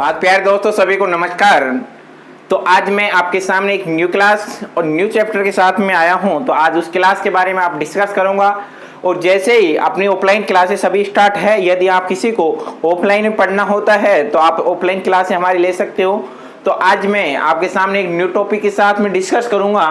आज प्यारे दोस्तों सभी को नमस्कार। तो आज मैं आपके सामने एक न्यू क्लास और न्यू चैप्टर के साथ में आया हूं। तो आज उस क्लास के बारे में आप डिस्कस करूंगा। और जैसे ही अपनी ऑफलाइन क्लासेस अभी स्टार्ट है, यदि आप किसी को ऑफलाइन में पढ़ना होता है तो आप ऑफलाइन क्लासेस हमारी ले सकते हो। तो आज मैं आपके सामने एक न्यू टॉपिक के साथ में डिस्कस करूंगा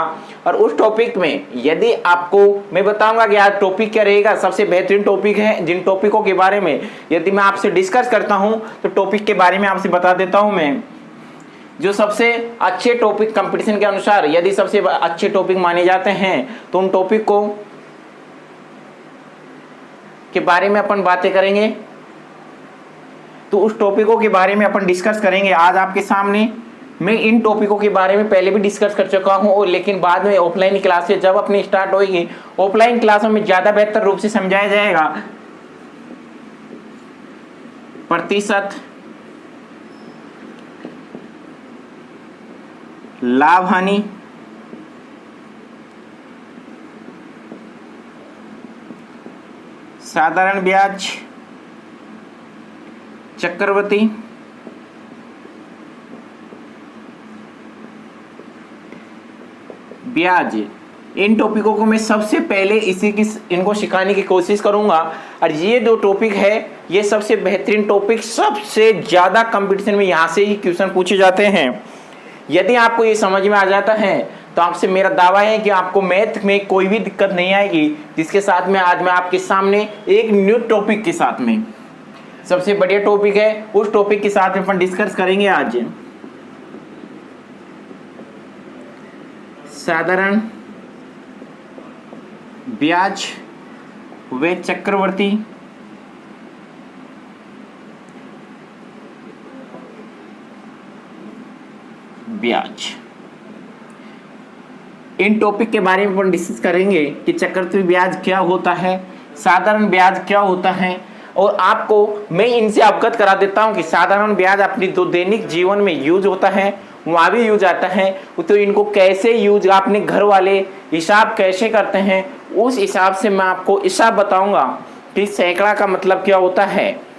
और उस टॉपिक में यदि आपको मैं बताऊंगा कि आज टॉपिक क्या रहेगा। सबसे बेहतरीन टॉपिक है, जिन टॉपिकों के बारे में यदि मैं आपसे डिस्कस करता हूं तो टॉपिक के बारे में आपसे बता देता हूं मैं। जो सबसे अच्छे टॉपिक कंपटीशन के अनुसार यदि सबसे अच्छे टॉपिक माने जाते हैं तो उन टॉपिक को के बारे में अपन बातें करेंगे। तो उस टॉपिकों के बारे में अपन डिस्कस करेंगे आज आपके सामने। मैं इन टॉपिकों के बारे में पहले भी डिस्कस कर चुका हूं और लेकिन बाद में ऑफलाइन क्लासेस जब अपनी स्टार्ट होगी, ऑफलाइन क्लासों में ज्यादा बेहतर रूप से समझाया जाएगा। प्रतिशत, लाभ हानि, साधारण ब्याज, चक्रवृद्धि, ब्याज, इन टॉपिकों को मैं सबसे पहले इनको सिखाने की कोशिश करूंगा। और ये दो टॉपिक है, ये सबसे बेहतरीन टॉपिक, सबसे ज्यादा कंपटीशन में यहाँ से ही क्वेश्चन पूछे जाते हैं। यदि आपको ये समझ में आ जाता है तो आपसे मेरा दावा है कि आपको मैथ में कोई भी दिक्कत नहीं आएगी। जिसके साथ में आज मैं आपके सामने एक न्यू टॉपिक के साथ में, सबसे बढ़िया टॉपिक है, उस टॉपिक के साथ में अपन डिस्कस करेंगे आज। साधारण ब्याज व चक्रवर्ती ब्याज, इन टॉपिक के बारे में अपन डिस्कस करेंगे कि चक्रवृद्धि ब्याज क्या होता है, साधारण ब्याज क्या होता है। और आपको मैं इनसे अवगत करा देता हूं कि साधारण ब्याज अपनी जो दैनिक जीवन में यूज होता है वहाँ भी यूज आता है। तो इनको कैसे यूज, आपने घर वाले हिसाब कैसे करते हैं, उस हिसाब से मैं आपको हिसाब बताऊंगा कि सैकड़ा का मतलब क्या होता है।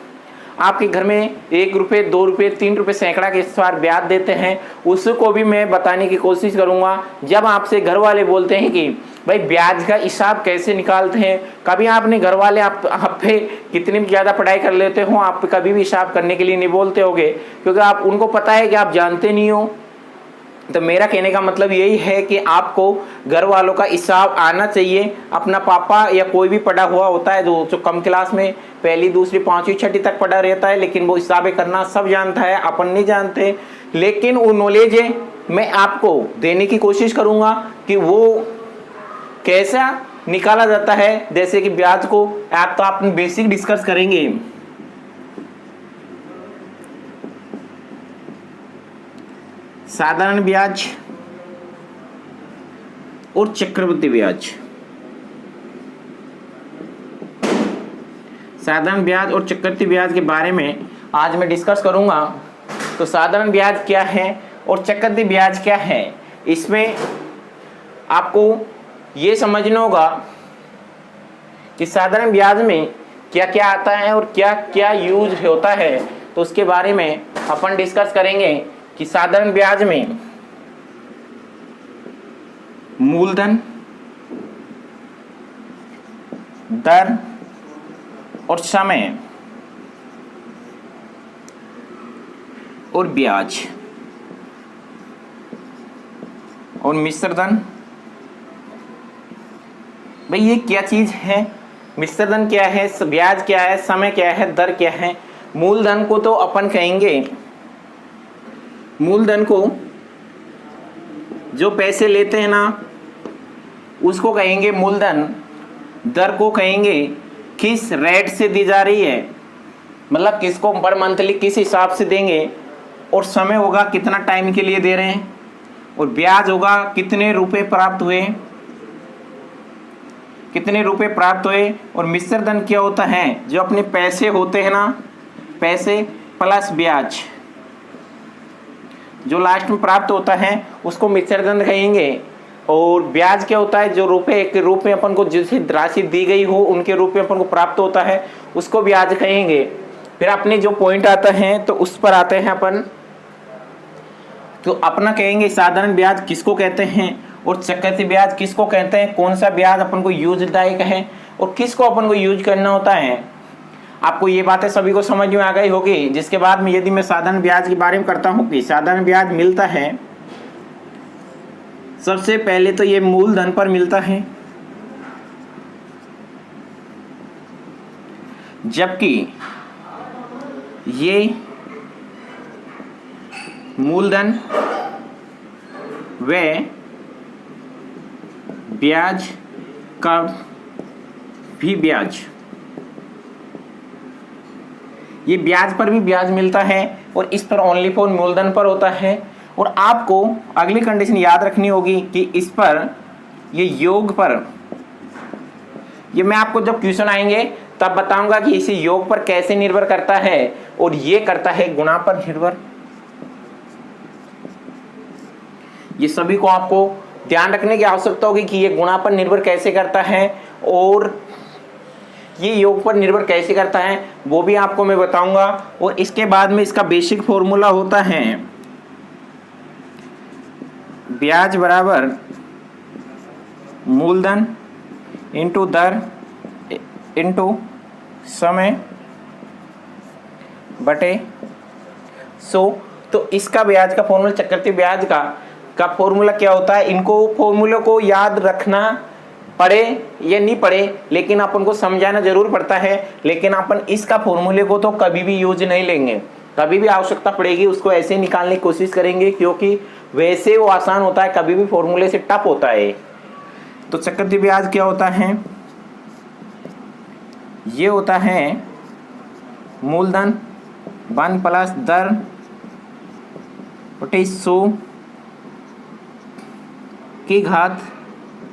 आपके घर में 1 रुपये, 2 रुपये, 3 रुपये सैकड़ा के इस बार ब्याज देते हैं, उसको भी मैं बताने की कोशिश करूंगा। जब आपसे घर वाले बोलते हैं कि भाई ब्याज का हिसाब कैसे निकालते हैं, कभी आपने घर वाले आप पे कितनी भी ज़्यादा पढ़ाई कर लेते हो, आप कभी भी हिसाब करने के लिए नहीं बोलते होगे, क्योंकि आप उनको पता है कि आप जानते नहीं हो। तो मेरा कहने का मतलब यही है कि आपको घर वालों का हिसाब आना चाहिए। अपना पापा या कोई भी पढ़ा हुआ होता है जो कम क्लास में पहली, दूसरी, पांचवी, छठी तक पढ़ा रहता है, लेकिन वो हिसाबें करना सब जानता है, अपन नहीं जानते। लेकिन वो नॉलेज है मैं आपको देने की कोशिश करूंगा कि वो कैसा निकाला जाता है। जैसे कि ब्याज को आप तो आप बेसिक डिस्कस करेंगे। साधारण ब्याज और चक्रवृद्धि ब्याज, साधारण ब्याज और चक्रवृद्धि ब्याज के बारे में आज मैं डिस्कस करूंगा। तो साधारण ब्याज क्या है और चक्रवृद्धि ब्याज क्या है, इसमें आपको ये समझना होगा कि साधारण ब्याज में क्या क्या आता है और क्या क्या यूज होता है। तो उसके बारे में अपन डिस्कस करेंगे कि साधारण ब्याज में मूलधन, दर और समय और ब्याज और मिश्र धन। भाई ये क्या चीज है, मिश्र धन क्या है, ब्याज क्या है, समय क्या है, दर क्या है। मूलधन को तो अपन कहेंगे, मूलधन को जो पैसे लेते हैं ना उसको कहेंगे मूलधन। दर को कहेंगे किस रेट से दी जा रही है, मतलब किसको पर मंथली किस हिसाब से देंगे। और समय होगा कितना टाइम के लिए दे रहे हैं। और ब्याज होगा कितने रुपए प्राप्त हुए, कितने रुपए प्राप्त हुए। और मिश्र धन क्या होता है, जो अपने पैसे होते हैं ना, पैसे प्लस ब्याज जो लास्ट में प्राप्त होता है उसको मिश्र धन कहेंगे। और ब्याज क्या होता है, जो रुपए के रूप में अपन को जिस राशि दी गई हो उनके रूप में अपन को प्राप्त होता है उसको ब्याज कहेंगे। फिर अपने जो पॉइंट आता है तो उस पर आते हैं अपन। तो अपना कहेंगे साधारण ब्याज किसको कहते हैं और चक्रवृद्धि ब्याज किसको कहते हैं, कौन सा ब्याज अपन को यूजदायक है और किसको अपन को यूज करना होता है। आपको ये बातें सभी को समझ में आ गई होगी। जिसके बाद में यदि मैं साधारण ब्याज के बारे में करता हूँ कि साधारण ब्याज मिलता है, सबसे पहले तो ये मूलधन पर मिलता है, जबकि ये मूलधन व ब्याज का भी ब्याज, ये ब्याज पर भी ब्याज मिलता है और इस पर ओनली फॉर मूलधन पर होता है। और आपको अगली कंडीशन याद रखनी होगी कि इस पर ये योग पर, ये मैं आपको जब क्वेश्चन आएंगे तब बताऊंगा कि इसे योग पर कैसे निर्भर करता है और ये करता है गुणा पर निर्भर। ये सभी को आपको ध्यान रखने की आवश्यकता होगी कि ये गुणा पर निर्भर कैसे करता है और ये योग पर निर्भर कैसे करता है, वो भी आपको मैं बताऊंगा। और इसके बाद में इसका बेसिक फॉर्मूला होता है ब्याज बराबर मूलधन इंटू दर इंटू समय बटे 100। तो इसका ब्याज का फॉर्मूला, चक्रवृद्धि ब्याज का फॉर्मूला क्या होता है, इनको फॉर्मूले को याद रखना पढ़े या नहीं पढ़े, लेकिन अपन को समझाना जरूर पड़ता है। लेकिन अपन इसका फॉर्मूले को तो कभी भी यूज नहीं लेंगे, कभी भी आवश्यकता पड़ेगी उसको ऐसे निकालने की कोशिश करेंगे, क्योंकि वैसे वो आसान होता है, कभी भी फॉर्मूले से टफ होता है। तो चक्रवृद्धि ब्याज क्या होता है, ये होता है मूलधन 1 प्लस दर बटे 100 की घात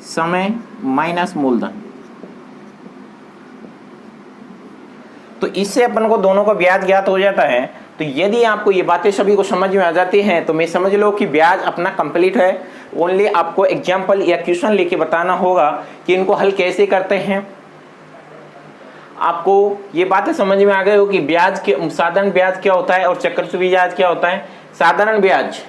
समय माइनस मूलधन। तो इससे अपन को दोनों का ब्याज ज्ञात हो जाता है। तो यदि आपको ये बातें सभी को समझ में आ जाती हैं तो मैं समझ लो कि ब्याज अपना कंप्लीट है। ओनली आपको एग्जाम्पल या क्वेश्चन लेके बताना होगा कि इनको हल कैसे करते हैं। आपको ये बातें समझ में आ गई हो कि ब्याज के साधारण ब्याज क्या होता है और चक्रवृद्धि ब्याज क्या होता है। साधारण ब्याज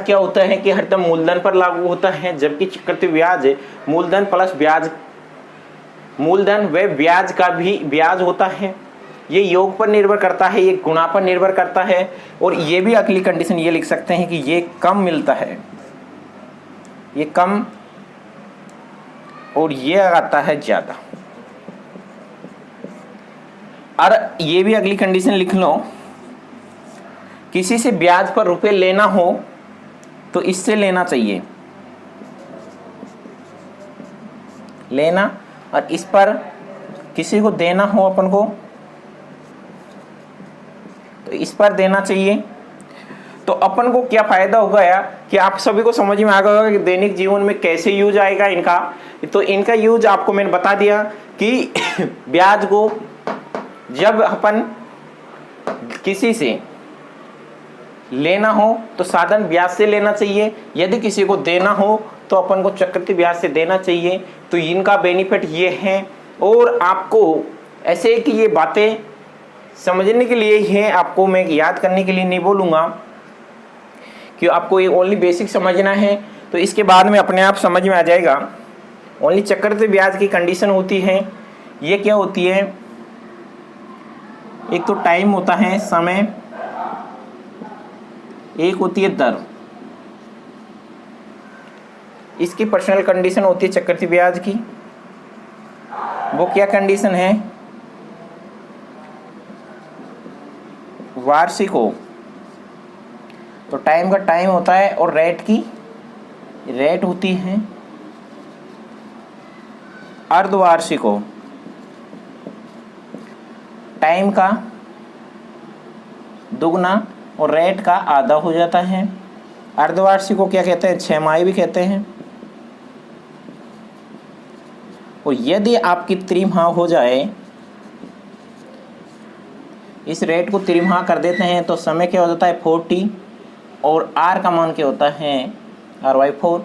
क्या होता है कि हरदम मूलधन पर लागू होता है, जबकि चक्रवृद्धि ब्याज मूलधन प्लस ब्याज, मूलधन व ब्याज का भी ब्याज होता है। ये योग पर निर्भर करता है, ये गुणा पर निर्भर करता है। और ये भी अगली कंडीशन ये लिख सकते हैं कि ये कम मिलता है, ये कम और ये आता है ज्यादा। और ये भी अगली कंडीशन लिख लो, किसी से ब्याज पर रुपए लेना हो तो इससे लेना चाहिए, लेना, और इस पर किसी को देना हो अपन को तो इस पर देना चाहिए। तो अपन को क्या फायदा होगा यार कि आप सभी को समझ में आ गया होगा कि दैनिक जीवन में कैसे यूज आएगा इनका। तो इनका यूज आपको मैंने बता दिया कि ब्याज को जब अपन किसी से लेना हो तो साधारण ब्याज से लेना चाहिए, यदि किसी को देना हो तो अपन को चक्रवृद्धि ब्याज से देना चाहिए। तो इनका बेनिफिट ये है। और आपको ऐसे कि ये बातें समझने के लिए ही है, आपको मैं याद करने के लिए नहीं बोलूँगा कि आपको ये ओनली बेसिक समझना है। तो इसके बाद में अपने आप समझ में आ जाएगा। ओनली चक्रवृद्धि ब्याज की कंडीशन होती है, ये क्या होती है, एक तो टाइम होता है, समय, एक होती है दर। इसकी पर्सनल कंडीशन होती है चक्रवृद्धि ब्याज की। वो क्या कंडीशन है, वार्षिक हो तो टाइम का टाइम होता है और रेट की रेट होती है। अर्धवार्षिक हो, टाइम का दुगना और रेट का आधा हो जाता है। अर्धवार्षिक को क्या कहते हैं, छमाही भी कहते हैं। और यदि आपकी त्रिमाह हो जाए, इस रेट को त्रिमाह कर देते हैं तो समय क्या हो जाता है 40 और आर का मान क्या होता है R/4।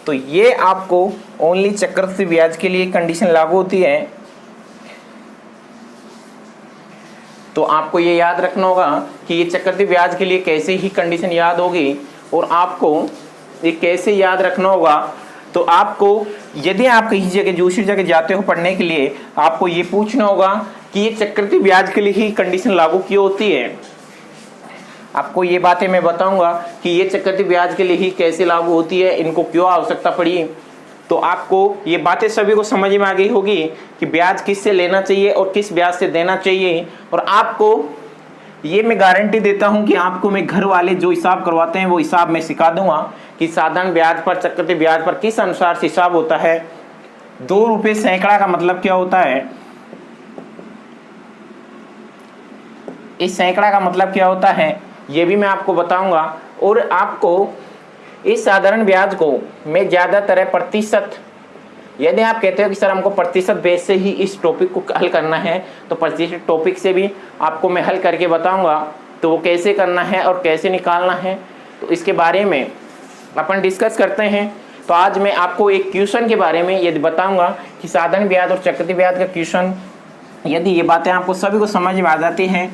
तो ये आपको ओनली चक्रवृद्धि ब्याज के लिए कंडीशन लागू होती है। तो आपको ये याद रखना होगा कि ये चक्रवृद्धि ब्याज के लिए कैसे ही कंडीशन याद होगी, और आपको ये कैसे याद रखना होगा। तो आपको यदि आप कहीं जगह दूसरी जगह जाते हो पढ़ने के लिए, आपको ये पूछना होगा कि ये चक्रवृद्धि ब्याज के लिए ही कंडीशन लागू क्यों होती है। आपको ये बातें मैं बताऊंगा कि ये चक्रवृद्धि ब्याज के लिए ही कैसे लागू होती है, इनको क्यों आवश्यकता पड़ी। तो आपको ये बातें सभी को समझ में आ गई होगी कि ब्याज किससे लेना चाहिए और किस ब्याज से देना चाहिए। और आपको ये मैं गारंटी देता हूं कि आपको मैं घर वाले जो हिसाब करवाते हैं वो हिसाब मैं सिखा दूंगा कि साधारण ब्याज पर, चक्रवृद्धि ब्याज पर किस अनुसार से हिसाब होता है। 2 रुपये सैकड़ा का मतलब क्या होता है, इस सैकड़ा का मतलब क्या होता है, ये भी मैं आपको बताऊंगा। और आपको इस साधारण ब्याज को मैं ज़्यादातर प्रतिशत, यदि आप कहते हो कि सर हमको प्रतिशत बेस से ही इस टॉपिक को हल करना है, तो प्रतिशत टॉपिक से भी आपको मैं हल करके बताऊंगा। तो वो कैसे करना है और कैसे निकालना है, तो इसके बारे में अपन डिस्कस करते हैं। तो आज मैं आपको एक क्वेश्चन के बारे में यदि बताऊंगा कि साधारण ब्याज और चक्रवृद्धि ब्याज का क्वेश्चन, यदि ये बातें आपको सभी को समझ में आ जाती हैं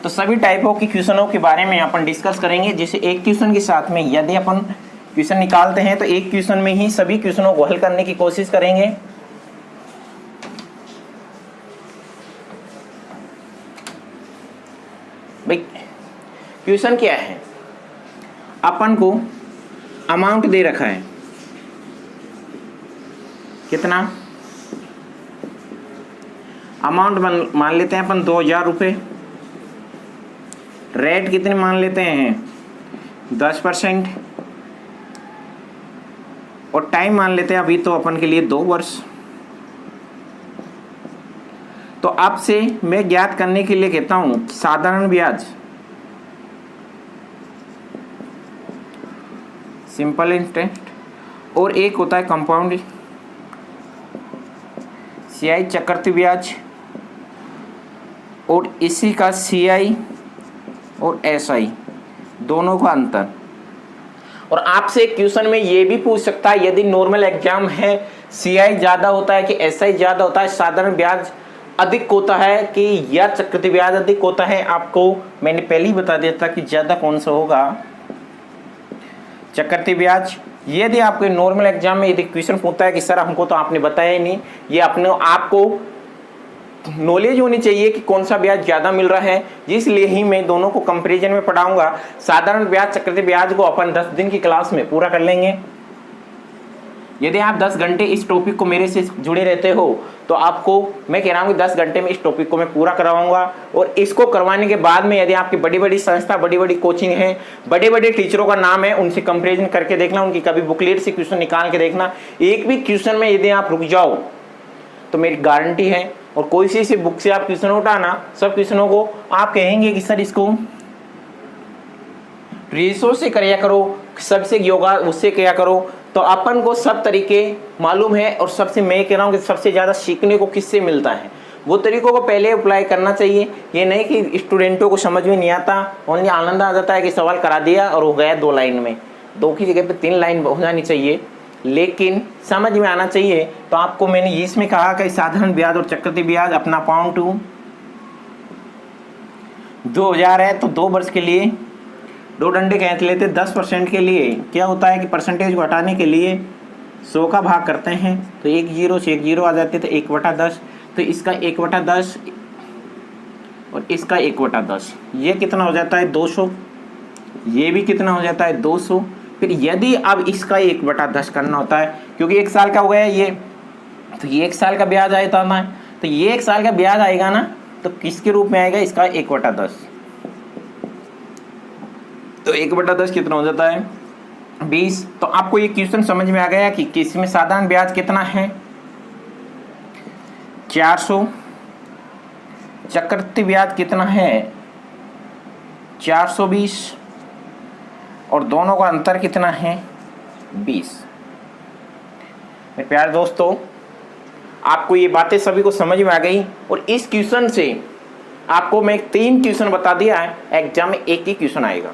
तो सभी टाइपों की क्वेश्चनों के बारे में अपन डिस्कस करेंगे। जैसे एक क्वेश्चन के साथ में यदि अपन क्वेश्चन निकालते हैं तो एक क्वेश्चन में ही सभी क्वेश्चनों को हल करने की कोशिश करेंगे। भाई क्वेश्चन क्या है, अपन को अमाउंट दे रखा है, कितना अमाउंट मान लेते हैं अपन 2000 रुपये। रेट कितने मान लेते हैं 10%, और टाइम मान लेते हैं अभी तो अपन के लिए 2 वर्ष। तो आपसे मैं ज्ञात करने के लिए कहता हूं साधारण ब्याज, सिंपल इंटरेस्ट, और एक होता है कंपाउंड सीआई चक्रवृद्धि ब्याज, और इसी का सीआई और एसआई दोनों का अंतर। और आपसे क्वेश्चन में ये भी पूछ सकता है यदि नॉर्मल एग्जाम है सीआई ज़्यादा होता है कि एसआई ज़्यादा होता है, साधारण ब्याज अधिक होता है कि या चक्रवृद्धि ब्याज अधिक होता है। आपको मैंने पहले ही बता दिया था कि ज़्यादा कौन सा होगा, चक्रवृद्धि ब्याज। यदि आपके नॉर्मल एग्जाम में यदि क्वेश्चन पूछता है कि सर हमको तो आपने बताया ही नहीं, ये अपने आपको नॉलेज होनी चाहिए कि कौन सा ब्याज ज़्यादा मिल रहा है, इसलिए ही मैं दोनों को कंपैरिजन में पढ़ाऊंगा। साधारण ब्याज चक्रवृद्धि ब्याज को अपन 10 दिन की क्लास में पूरा कर लेंगे। यदि आप 10 घंटे इस टॉपिक को मेरे से जुड़े रहते हो तो आपको मैं कह रहा हूँ कि 10 घंटे में इस टॉपिक को मैं पूरा करवाऊंगा। और इसको करवाने के बाद में यदि आपकी बड़ी बड़ी संस्था, बड़ी बड़ी कोचिंग है, बड़े बड़े टीचरों का नाम है, उनसे कंपेरिजन करके देखना, उनकी कभी बुकलेट से क्वेश्चन निकाल के देखना। एक भी क्वेश्चन में यदि आप रुक जाओ तो मेरी गारंटी है, और कोई सी बुक से आप क्वेश्चन उठाना, सब क्वेश्चनों को आप कहेंगे कि सर इसको रेशो से किया करो, सबसे योगा उससे किया करो। तो अपन को सब तरीके मालूम है, और सबसे मैं कह रहा हूँ कि सबसे ज़्यादा सीखने को किससे मिलता है, वो तरीकों को पहले अप्लाई करना चाहिए। ये नहीं कि स्टूडेंटों को समझ में नहीं आता, ओनली आनंद आ जाता है कि सवाल करा दिया और हो गया 2 लाइन में, 2 की जगह पे 3 लाइन हो जानी चाहिए, लेकिन समझ में आना चाहिए। तो आपको मैंने इसमें कहा कि साधारण ब्याज और चक्रवृद्धि ब्याज अपना पाउंड 2000 है, तो 2 वर्ष के लिए 2 डंडे कहते लेते 10% के लिए क्या होता है कि परसेंटेज को हटाने के लिए 100 का भाग करते हैं, तो 1 0 से 1 0 आ जाते, तो 1/10, तो इसका 1/10 और इसका 1/10, ये कितना हो जाता है 200, ये भी कितना हो जाता है 200। फिर यदि अब इसका 1/10 करना होता है, क्योंकि 1 साल का हो गया ये, तो ये 1 साल का ब्याज आएगा ना, तो ये 1 साल का ब्याज आएगा ना, तो किसके रूप में आएगा, इसका 1/10। तो 1/10 कितना हो जाता है 20। तो आपको ये क्वेश्चन समझ में आ गया कि किसमें साधारण ब्याज कितना है 400, चक्रवृद्धि ब्याज कितना है 420, और दोनों का अंतर कितना है 20। मेरे प्यारे दोस्तों, आपको ये बातें सभी को समझ में आ गई। और इस क्वेश्चन से आपको मैं 3 क्वेश्चन बता दिया है, एग्जाम में एक ही क्वेश्चन आएगा,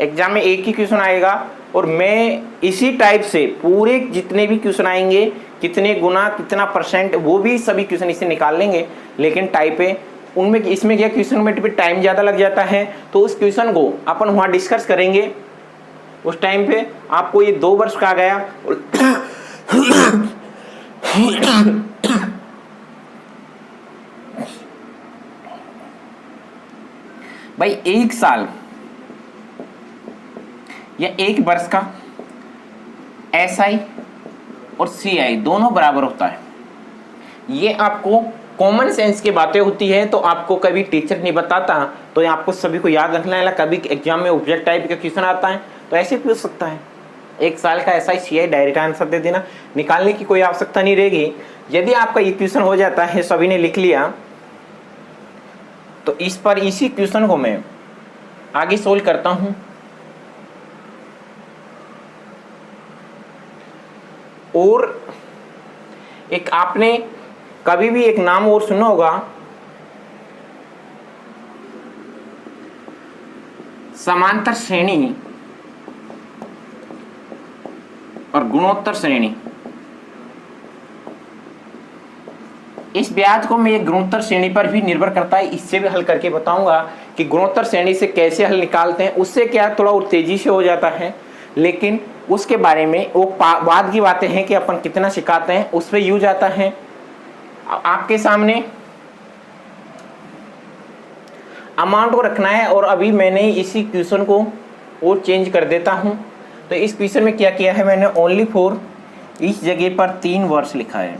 एग्जाम में एक ही क्वेश्चन आएगा। और मैं इसी टाइप से पूरे जितने भी क्वेश्चन आएंगे, कितने गुना कितना परसेंट, वो भी सभी क्वेश्चन इससे निकाल लेंगे। लेकिन टाइप है उनमें, इसमें क्या क्वेश्चन में टाइम ज़्यादा लग जाता है, तो उस क्वेश्चन को अपन वहाँ डिस्कस करेंगे। उस टाइम पे आपको ये 2 वर्ष का आ गया। भाई 1 साल या 1 वर्ष का SI और CI दोनों बराबर होता है। ये आपको कॉमन सेंस की बातें होती है, तो आपको कभी टीचर नहीं बताता, तो ये आपको सभी को याद रखना है। कभी एग्जाम में ऑब्जेक्ट टाइप का क्वेश्चन आता है तो ऐसे पूछ सकता है। 1 साल का SI CI डायरेक्ट आंसर दे देना, निकालने की कोई आवश्यकता नहीं रहेगी। यदि आपका ये क्वेश्चन हो जाता है, सभी ने लिख लिया, तो इस पर इसी क्वेश्चन को मैं आगे सोल्व करता हूं। और एक आपने कभी भी एक नाम और सुना होगा, समांतर श्रेणी और गुणोत्तर श्रेणी। इस ब्याज को मैं गुणोत्तर श्रेणी पर भी निर्भर करता है, इससे भी हल करके बताऊंगा कि गुणोत्तर श्रेणी से कैसे हल निकालते हैं। उससे क्या थोड़ा और तेजी से हो जाता है, लेकिन उसके बारे में वो बाद की बातें हैं कि अपन कितना सिखाते हैं, उस पर यूज आता है। आपके सामने अमाउंट को रखना है, और अभी मैंने इसी क्वेश्चन को और चेंज कर देता हूं। तो इस क्वेश्चन में क्या किया है मैंने, ओनली फॉर इस जगह पर 3 वर्ष लिखा है,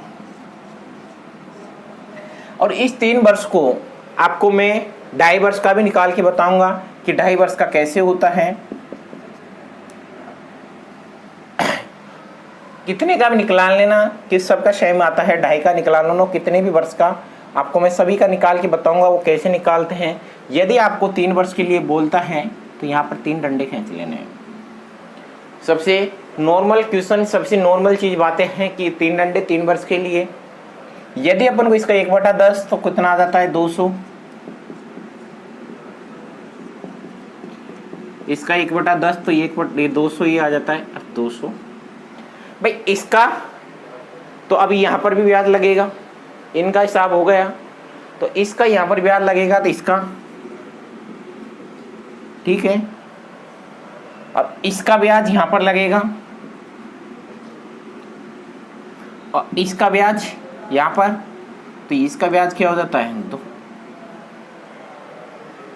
और इस 3 वर्ष को आपको मैं 2.5 वर्ष का भी निकाल के बताऊंगा कि 2.5 वर्ष का कैसे होता है। कितने का भी निकाल लेना, किस सबका सेम आता है, 2.5 का निकाल लेना, कितने भी वर्ष का आपको मैं सभी का निकाल के बताऊंगा वो कैसे निकालते हैं। यदि आपको 3 वर्ष के लिए बोलता है तो यहाँ पर 3 डंडे खींच लेने हैं। सबसे नॉर्मल क्वेश्चन, सबसे नॉर्मल चीज बातें हैं कि 3 डंडे 3 वर्ष के लिए। यदि अपन को इसका 1/10 तो कितना आ जाता है, 200। इसका 1/10 तो 200 ही आ जाता है, 200। भाई इसका तो अभी यहाँ पर भी ब्याज लगेगा, इनका हिसाब हो गया, तो इसका यहाँ पर ब्याज लगेगा, तो इसका ठीक है। अब इसका ब्याज यहाँ पर लगेगा, और इसका ब्याज यहाँ पर, तो इसका ब्याज क्या हो जाता है, 2।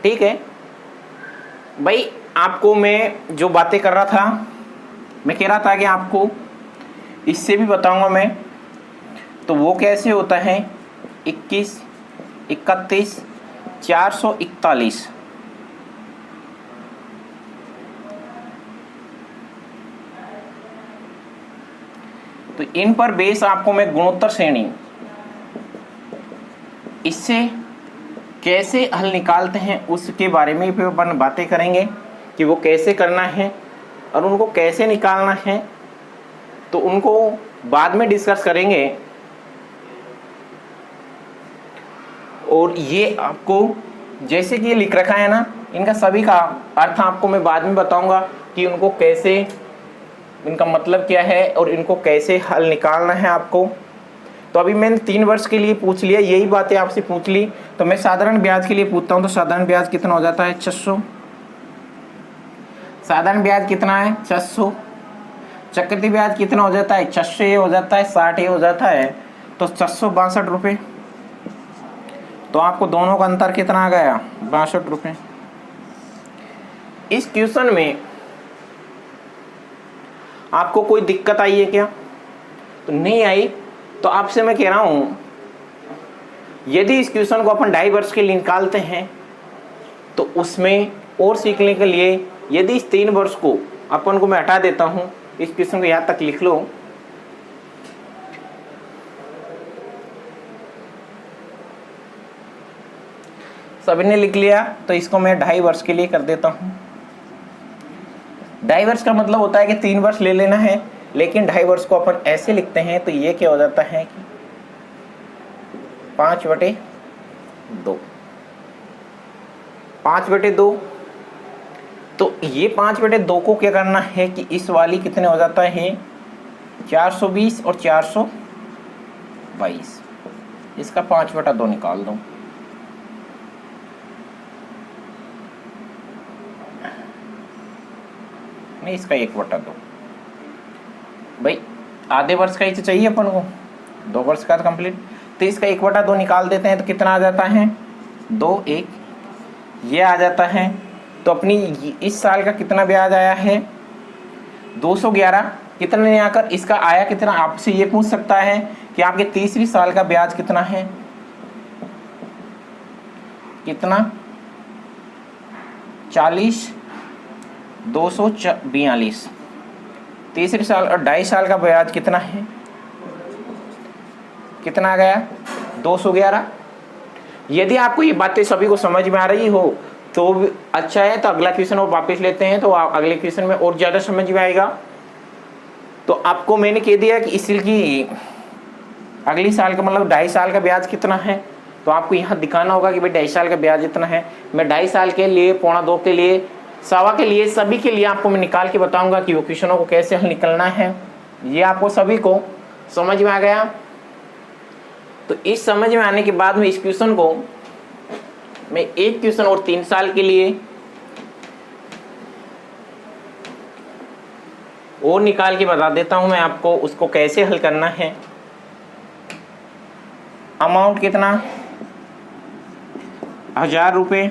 ठीक है भाई, आपको मैं जो बातें कर रहा था, मैं कह रहा था कि आपको इससे भी बताऊंगा मैं, तो वो कैसे होता है, 21, 31, 441। तो इन पर बेस आपको मैं गुणोत्तर श्रेणी, इससे कैसे हल निकालते हैं उसके बारे में भी अपन बातें करेंगे कि वो कैसे करना है और उनको कैसे निकालना है, तो उनको बाद में डिस्कस करेंगे। और ये आपको जैसे कि ये लिख रखा है ना, इनका सभी का अर्थ आपको मैं बाद में बताऊंगा कि उनको कैसे, इनका मतलब क्या है और इनको कैसे हल निकालना है आपको। तो अभी मैंने 3 वर्ष के लिए पूछ लिया, यही बातें आपसे पूछ ली, तो मैं साधारण ब्याज के लिए पूछता हूँ। तो साधारण ब्याज कितना हो जाता है, 600। साधारण ब्याज कितना है, 600। चक्रवृद्धि ब्याज कितना हो जाता है, 600 ये हो जाता है, 60 ये हो जाता है, तो 662 रुपये। तो आपको दोनों का अंतर कितना आ गया, 62 रुपये। इस क्वेश्चन में आपको कोई दिक्कत आई है क्या, तो नहीं आई। तो आपसे मैं कह रहा हूं, यदि इस क्वेश्चन को अपन 2.5 वर्ष के लिए निकालते हैं, तो उसमें और सीखने के लिए यदि इस 3 वर्ष को अपन को मैं हटा देता हूं, इस क्वेश्चन को यहाँ तक लिख लो, सभी ने लिख लिया, तो इसको मैं 2.5 वर्ष के लिए कर देता हूं। 2.5 वर्ष का मतलब होता है कि 3 वर्ष ले लेना है, लेकिन 2.5 वर्ष को अपन ऐसे लिखते हैं, तो ये क्या हो जाता है कि 5/2। 5/2 तो ये 5/2 को क्या करना है कि इस वाली कितने हो जाता है 420 और 422, इसका 5/2 निकाल दो। नहीं, इसका 1/2 भाई, आधे वर्ष का ही तो चाहिए अपन को, 2 वर्ष का कंप्लीट। तो इसका 1/2 निकाल देते हैं तो कितना आ जाता है 2 1, ये आ जाता है। तो अपनी इस साल का कितना ब्याज आया है 211, कितना नहीं आकर इसका आया कितना। आपसे ये पूछ सकता है कि आपके तीसरी साल का ब्याज कितना है, कितना 40 242, तीसरे साल और 2.5 साल का ब्याज कितना है, कितना आ गया 211। यदि आपको ये बातें सभी को समझ में आ रही हो तो अच्छा है, तो अगला क्वेश्चन और वापस लेते हैं, तो अगले क्वेश्चन में और ज़्यादा समझ में आएगा। तो आपको मैंने कह दिया कि इसकी अगली साल का मतलब 2.5 साल का ब्याज कितना है, तो आपको यहाँ दिखाना होगा कि भाई 2.5 साल का ब्याज इतना है। मैं 2.5 साल के लिए, 1.25 के लिए, 1.25 के लिए, सभी के लिए आपको मैं निकाल के बताऊंगा कि वो क्वेश्चनों को कैसे हल निकलना है। ये आपको सभी को समझ में आ गया। तो इस समझ में आने के बाद में इस क्वेश्चन को मैं एक क्वेश्चन और 3 साल के लिए और निकाल के बता देता हूं मैं आपको उसको कैसे हल करना है। अमाउंट कितना 1000 रुपये,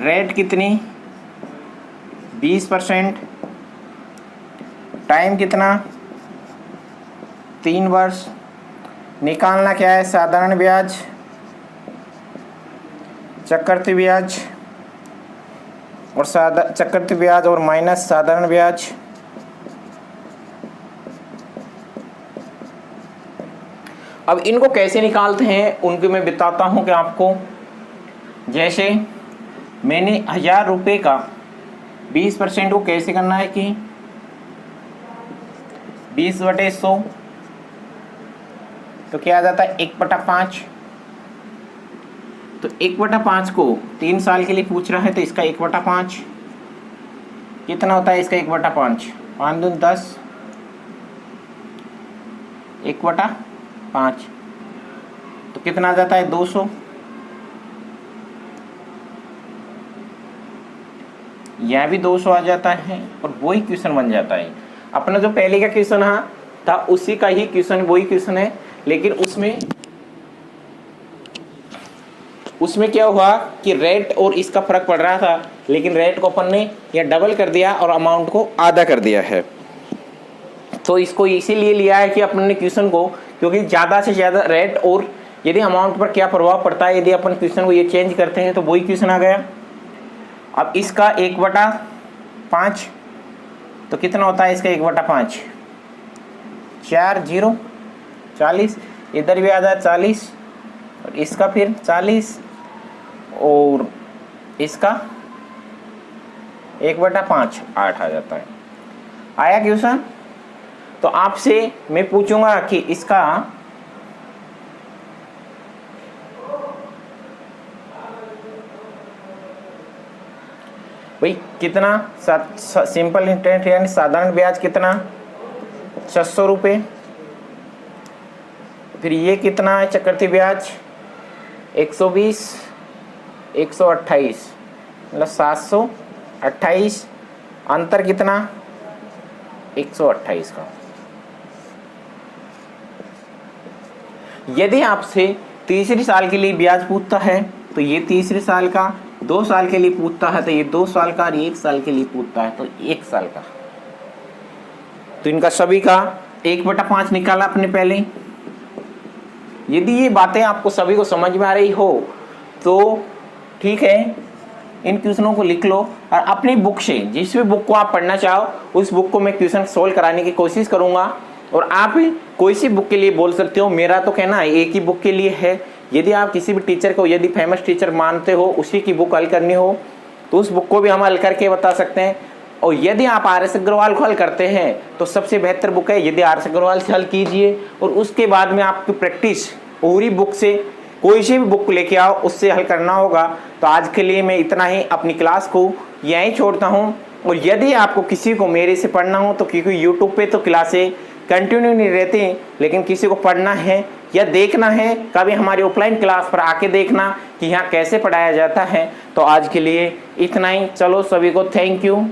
रेट कितनी 20%, टाइम कितना 3 वर्ष। निकालना क्या है साधारण ब्याज, चक्रवृद्धि ब्याज और चक्रवृद्धि ब्याज और माइनस साधारण ब्याज। अब इनको कैसे निकालते हैं उनको मैं बताता हूं कि आपको। जैसे मैंने 1000 रुपये का 20% को कैसे करना है कि 20/100, तो क्या आ जाता है 1/5। तो 1/5 को 3 साल के लिए पूछ रहा है, तो इसका 1/5 कितना होता है, इसका 1/5 5 दूनी 10, 1/5 तो कितना आ जाता है 200। यह भी 200 आ जाता है और वही क्वेश्चन बन जाता है। अपना जो पहले का क्वेश्चन था उसी का ही क्वेश्चन, वही क्वेश्चन है, लेकिन उसमें क्या हुआ कि रेट और इसका फर्क पड़ रहा था, लेकिन रेट को अपन ने यह डबल कर दिया और अमाउंट को आधा कर दिया है। तो इसको इसीलिए लिया है कि अपन ने क्वेश्चन को, क्योंकि ज़्यादा से ज़्यादा रेट और यदि अमाउंट पर क्या प्रभाव पड़ता है, यदि अपन क्वेश्चन को ये चेंज करते हैं तो वही क्वेश्चन आ गया। अब इसका 1/5 तो कितना होता है, इसका 1/5 4 0 40, इधर भी आ जाए 40 और इसका फिर 40 और इसका 1/5 8 आ जाता है। आया क्वेश्चन? तो आपसे मैं पूछूंगा कि इसका भाई कितना सिंपल इंटरेस्ट यानी साधारण ब्याज कितना 600 रुपये, फिर ये कितना है चक्रवृद्धि ब्याज 120 128 मतलब 728, अंतर कितना 128 का। यदि आपसे तीसरी साल के लिए ब्याज पूछता है तो ये तीसरे साल का, 2 साल के लिए पूछता है तो ये 2 साल का, और 1 साल के लिए पूछता है तो 1 साल का। तो इनका सभी का 1/5 निकाला अपने पहले। यदि ये बातें आपको सभी को समझ में आ रही हो तो ठीक है, इन क्वेश्चनों को लिख लो और अपनी बुक से, जिस भी बुक को आप पढ़ना चाहो उस बुक को मैं क्वेश्चन सोल्व कराने की कोशिश करूंगा। और आप कोई सी बुक के लिए बोल सकते हो, मेरा तो कहना है एक ही बुक के लिए है। यदि आप किसी भी टीचर को, यदि फेमस टीचर मानते हो, उसी की बुक हल करनी हो तो उस बुक को भी हम हल करके बता सकते हैं। और यदि आप RS अग्रवाल को हल करते हैं तो सबसे बेहतर बुक है, यदि RS अग्रवाल से हल कीजिए और उसके बाद में आपकी प्रैक्टिस पूरी बुक से कोई सी भी बुक लेके आओ, उससे हल करना होगा। तो आज के लिए मैं इतना ही अपनी क्लास को यहीं छोड़ता हूँ। और यदि आपको किसी को मेरे से पढ़ना हो तो, क्योंकि यूट्यूब पे तो क्लासें कंटिन्यू नहीं रहती, लेकिन किसी को पढ़ना है या देखना है, कभी हमारी ऑफलाइन क्लास पर आके देखना कि यहाँ कैसे पढ़ाया जाता है। तो आज के लिए इतना ही। चलो सभी को थैंक यू।